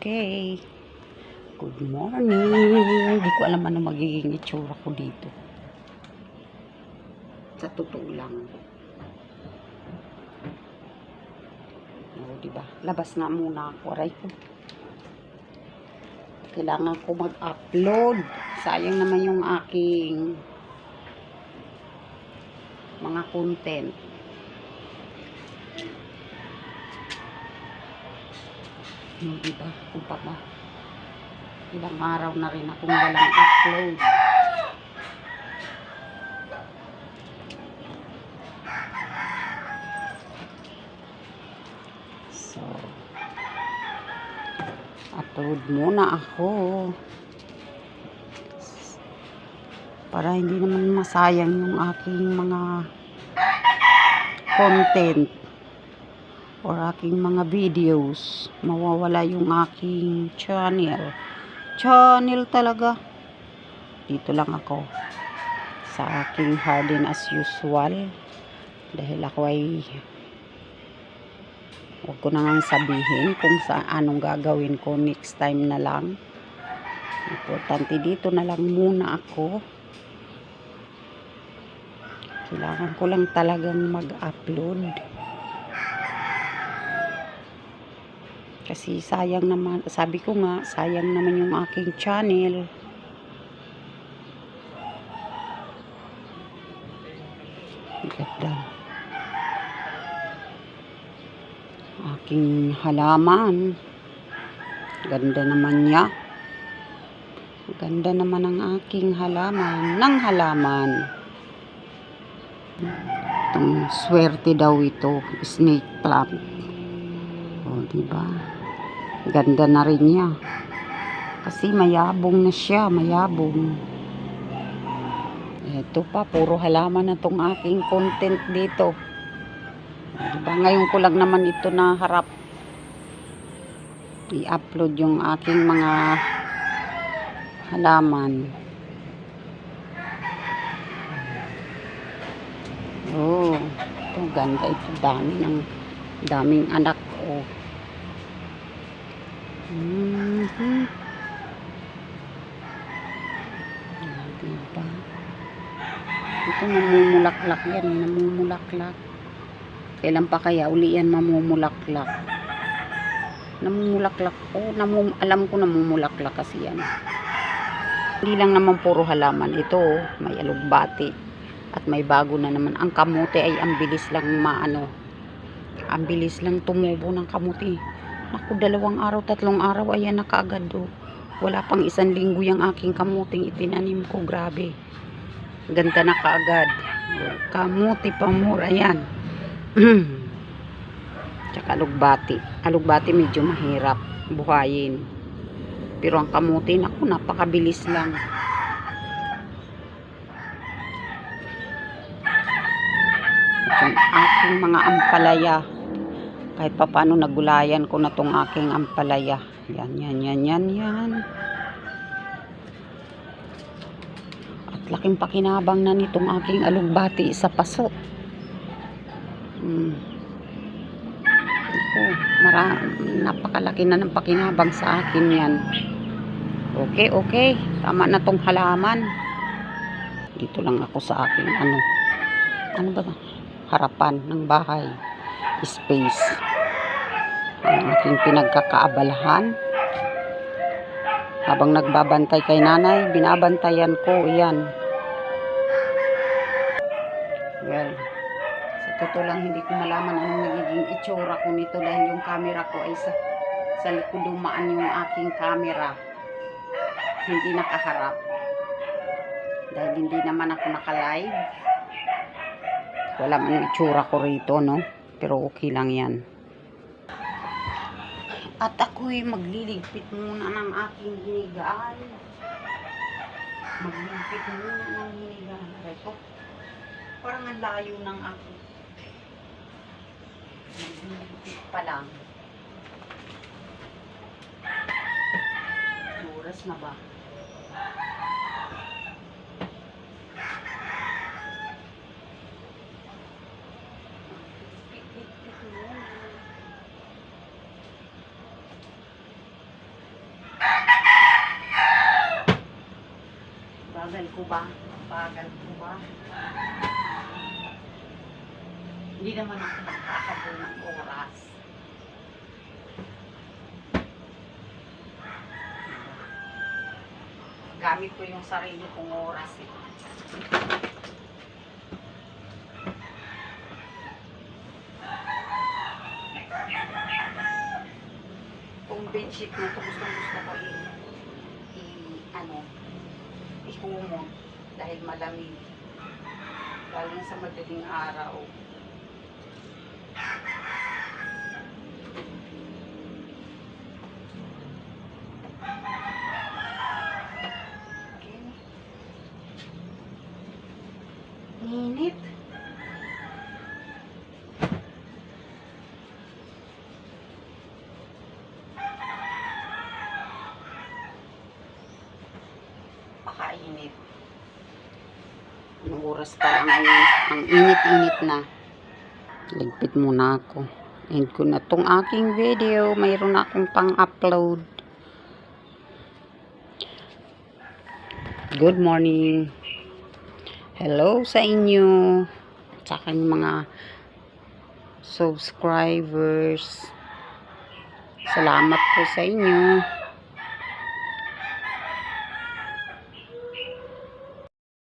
Okay. Good morning. Hindi ko alam ano magiging itsura ko dito. Sa totoo lang. Diba? Labas nga muna ako. Aray ko. Kailangan ko mag-upload. Sayang naman yung aking mga content. Diba? Kung pa ba? Ilang araw na rin akong walang upload. So, upload muna ako. Para hindi naman masayang yung aking mga content or aking mga videos. Mawawala yung aking channel. Channel talaga. Dito lang ako sa aking Harden as usual. Dahil ako ay huwag ko na nga sabihin kung anong gagawin ko next time na lang. Importante dito na lang muna ako. Kailangan ko lang talagang mag-upload. Kasi sayang naman, sabi ko nga, sayang naman yung aking channel. Ganda. Aking halaman. Ganda naman niya. Ganda naman ang aking halaman. Ng halaman. Itong swerte daw ito. Snake plant. O, diba? Ganda na rin niya. Kasi mayabong na siya. Mayabong. Ito pa. Puro halaman na itong aking content dito. Diba? Ngayon ko lang naman ito na harap i-upload yung aking mga halaman. Oh, ito ganda ito. Daming anak ko. Diba? Ito namumulaklak yan. Namumulaklak. Kailan pa kaya uli yan mamumulaklak? Namumulaklak ko. Alam ko namumulaklak kasi yan. Hindi lang naman puro halaman. Ito, may alugbati. At may bago na naman. Ang kamote ay ang bilis lang ang bilis lang tumubo ng kamote. Naku, 2 araw, 3 araw, ayan na kaagad do. Wala pang 1 linggo yung aking kamuting itinanim ko. Grabe. Ganda na kaagad. Kamote pamor, ayan. Tsaka alugbati. Alugbati medyo mahirap buhayin. Pero ang kamote, naku, napakabilis lang. At yung aking mga ampalaya, kahit pa paano nagulayan ko na tong aking ampalaya. Yan. At laking pakinabang na nitong aking alugbati sa paso. Napakalaki na ng pakinabang sa akin yan. Okay. Tama na tong halaman. Dito lang ako sa aking ano ba? Harapan ng bahay. Space. Ang aking pinagkakaabalahan. Habang nagbabantay kay nanay, binabantayan ko. Yan. Well, sa totoo lang hindi ko malaman anong nagiging itsura ko nito dahil yung camera ko ay sa likod dumaan yung aking camera. Hindi nakaharap. Dahil hindi naman ako naka-live. Wala man yung itsura ko rito, no? Pero okay lang yan. At ako'y magliligpit muna ng aking hinigaan. Magliligpit muna ng hinigaan. Ito. Parang ang layo ng aking. Magliligpit pa lang. Oras na ba? Bagal ko ba? Bagal ko ba? Hindi naman ako nagkakabol ng oras. Gamit ko yung sarili kong oras eh. Itong bedsheet na ito gusto ko ikumot dahil malamig. Galing sa madaling araw. Init. Pakainit. Anong oras pa lang ngayon? Ang init-init na. Ligpit muna ako. End ko na tong aking video. Mayroon akong pang-upload. Good morning. Hello sa inyo. At sa aking mga subscribers. Salamat po sa inyo.